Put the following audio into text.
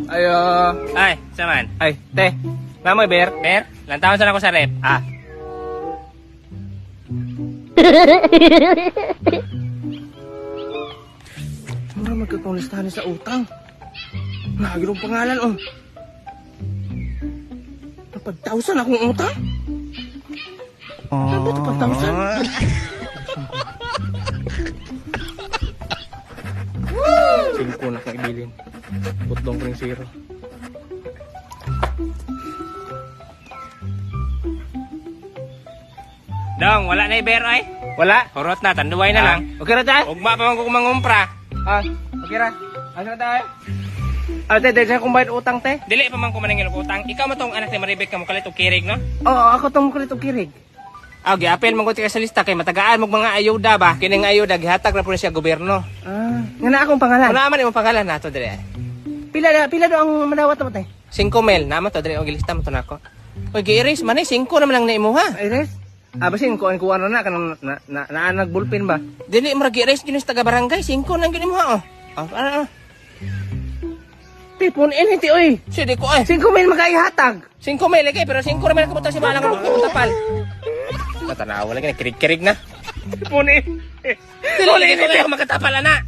Ay, Ay, saman. ay, te. Namoy, Ber. Ber, lantawan sa ako sa rep. Ah. Mura magkakaulistahan sa utang. Nagirong pangalan, oh. Napag-1,000 akong utang? Sabi ito, 1,000? Singko na kang ibilin. Putlong ko yung zero. Dong, wala na Ber ay. Wala? Horot na, tanduway na lang. Okay na tayo? Ugma pa man ko mangumpra. Ah, okay ra. Ano na tayo? Ate, dahil kung bayad utang, te? Dili pa man ko maningil og utang. Ikaw mo tong anak ni Maribek ka mo kalit og kirig, no? Oo, ako tong kulit og kirig. Ah, giapel man ko ti ka sa lista kay matagaan mo mga ayuda ba. Kini nga ayuda gihatag na po siya gobyerno. Ah, nga na akong pangalan. Ano man imong pangalan nato dire? Pila do ang madawat mo, te? 5,000 naman to dire og lista mo to nako. Oy, gi-erase man 5 naman lang na imuha. Iris? Basin ko ano na kanang nagbulpin ba? Dili mo gi-erase ginis taga barangay 5 lang gyud imuha oh. Ah. Tipon initi oy. Sige ko ay. 5,000 makaihatag. 5,000 lagi pero 5 naman ka buta si malang ko tapal. Katanaw lagi na kirig-kirig na. Tipon in. Dili ko makatapal na.